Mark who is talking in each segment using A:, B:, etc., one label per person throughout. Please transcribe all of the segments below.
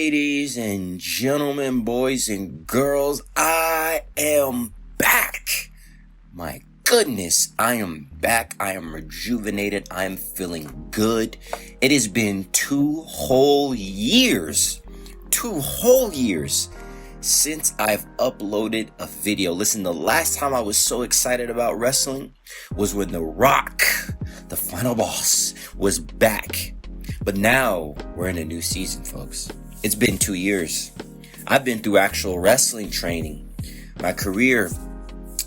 A: Ladies and gentlemen, boys and girls, I am back. My goodness, I am back. I am rejuvenated. I am feeling good. It has been 2 whole years since I've uploaded a video. Listen, the last time I was so excited about wrestling was when The Rock, the final boss, was back. But now we're in a new season, folks. It's been 2 years. I've been through actual wrestling training. My career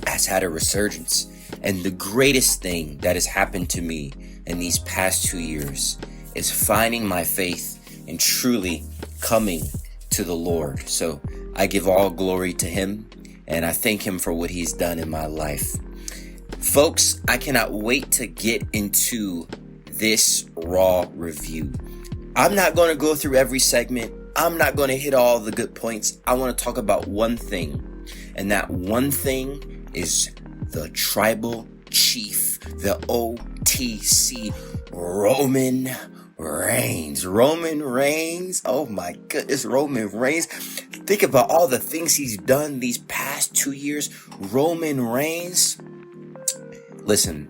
A: has had a resurgence. And the greatest thing that has happened to me in these past 2 years is finding my faith and truly coming to the Lord. So I give all glory to Him, and I thank Him for what He's done in my life. Folks, I cannot wait to get into this Raw review. I'm not going to go through every segment. I'm not going to hit all the good points. I want to talk about one thing, and that one thing is the Tribal Chief, the OTC, Roman Reigns. Roman Reigns. Oh my goodness, Roman Reigns. Think about all the things he's done these past 2 years. Roman Reigns. Listen,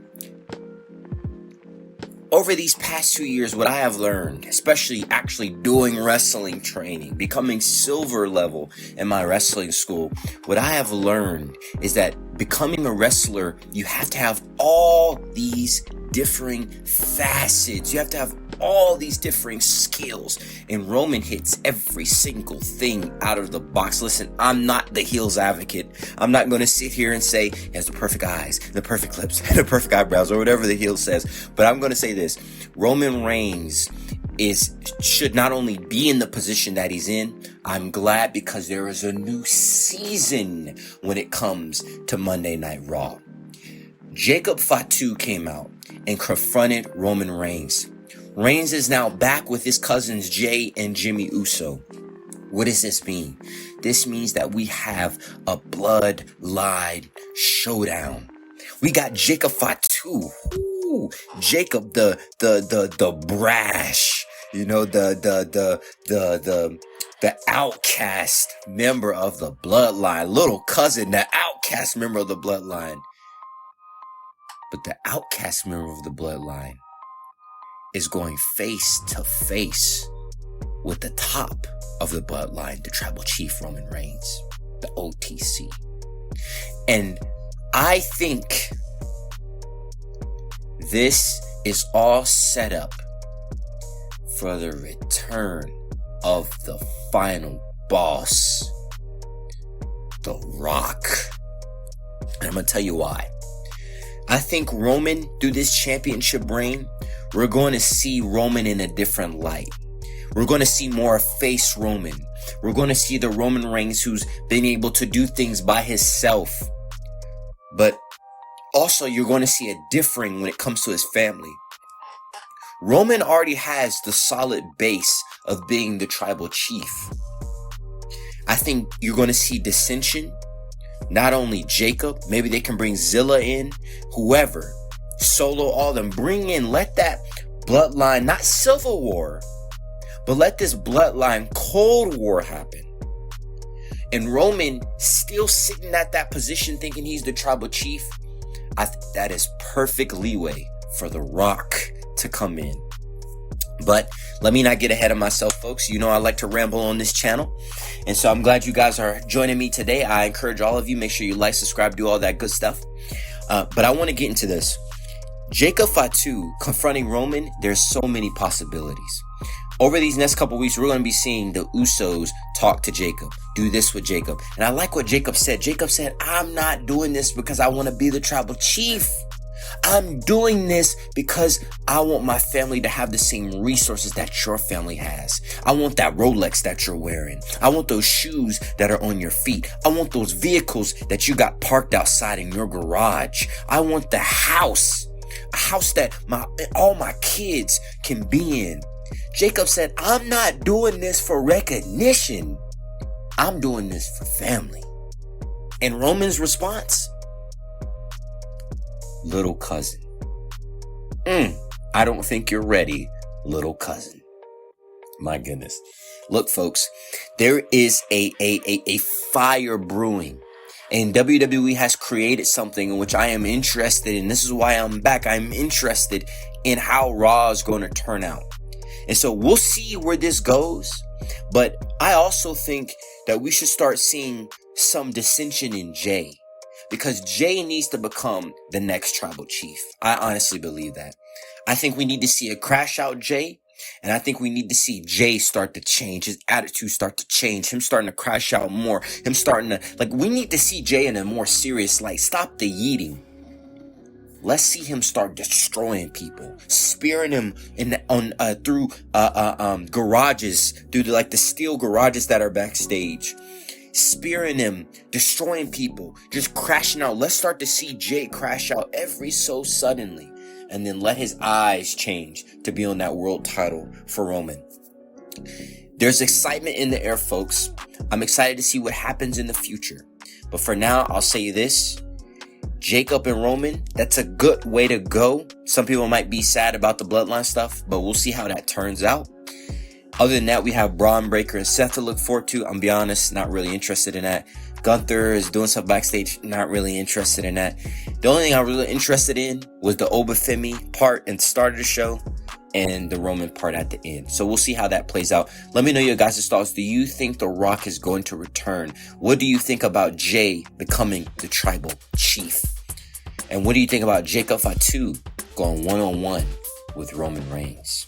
A: over these past 2 years, what I have learned, especially actually doing wrestling training, becoming silver level in my wrestling school, what I have learned is that becoming a wrestler, you have to have all these differing facets. You have to have all these differing skills, and Roman hits every single thing out of the box. Listen, I'm not the heels advocate. I'm not going to sit here and say he has the perfect eyes, the perfect lips, the perfect eyebrows, or whatever the heel says. But I'm going to say this: Roman Reigns should not only be in the position that he's in. I'm glad because there is a new season when it comes to Monday Night Raw. Jacob Fatu came out and confronted Roman Reigns. Reigns is now back with his cousins Jay and Jimmy Uso. What does this mean? This means that we have a bloodline showdown. We got Jacob Fatu. Ooh, Jacob the brash, the outcast member of the bloodline, little cousin, the outcast member of the bloodline. But the outcast member of the bloodline is going face to face with the top of the bloodline, the Tribal Chief Roman Reigns, the OTC. And I think this is all set up for the return of the final boss, The Rock. And I'm going to tell you why. I think Roman, through this championship reign, we're going to see Roman in a different light. We're going to see more face Roman. We're going to see the Roman Reigns who's been able to do things by himself. But also you're going to see a differing when it comes to his family. Roman already has the solid base of being the Tribal Chief. I think you're going to see dissension. Not only Jacob, maybe they can bring Zilla in, whoever. Solo, all them, bring in, let that bloodline, not Civil War, but let this bloodline Cold War happen. And Roman still sitting at that position thinking he's the Tribal Chief. I think that is perfect leeway for The Rock to come in. But let me not get ahead of myself, folks. You know I like to ramble on this channel. And so I'm glad you guys are joining me today. I encourage all of you, make sure you like, subscribe, do all that good stuff. But I want to get into this. Jacob Fatu confronting Roman, there's so many possibilities. Over these next couple weeks, we're going to be seeing the Usos talk to Jacob, do this with Jacob. And I like what Jacob said. Jacob said, I'm not doing this because I want to be the Tribal Chief. I'm doing this because I want my family to have the same resources that your family has. I want that Rolex that you're wearing. I want those shoes that are on your feet. I want those vehicles that you got parked outside in your garage. I want the house. A house that all my kids can be in. Jacob said, I'm not doing this for recognition. I'm doing this for family. And Roman's response? Little cousin. I don't think you're ready, little cousin. My goodness. Look, folks, there is a fire brewing. And WWE has created something in which I am interested in. This is why I'm back. I'm interested in how Raw is going to turn out. And so we'll see where this goes. But I also think that we should start seeing some dissension in Jay. Because Jay needs to become the next tribal chief. I honestly believe that. I think we need to see a crash out Jay. And I think we need to see Jay start to change, his attitude start to change, him starting to crash out more, him starting to, we need to see Jay in a more serious light. Stop the yeeting. Let's see him start destroying people, spearing them through garages, through the steel garages that are backstage, spearing them, destroying people, just crashing out. Let's start to see Jay crash out every so suddenly. And then let his eyes change to be on that world title for Roman. There's excitement in the air, folks. I'm excited to see what happens in the future. But for now, I'll say this. Jacob and Roman, that's a good way to go. Some people might be sad about the Bloodline stuff, but we'll see how that turns out. Other than that, we have Braun Breaker and Seth to look forward to. I'm be honest, not really interested in that. Gunther is doing stuff backstage, not really interested in that. The only thing I'm really interested in was the Obafemi part and start of the show and the Roman part at the end. So we'll see how that plays out. Let me know your guys' thoughts. Do you think The Rock is going to return? What do you think about Jay becoming the tribal chief? And what do you think about Jacob Fatu going one-on-one with Roman Reigns?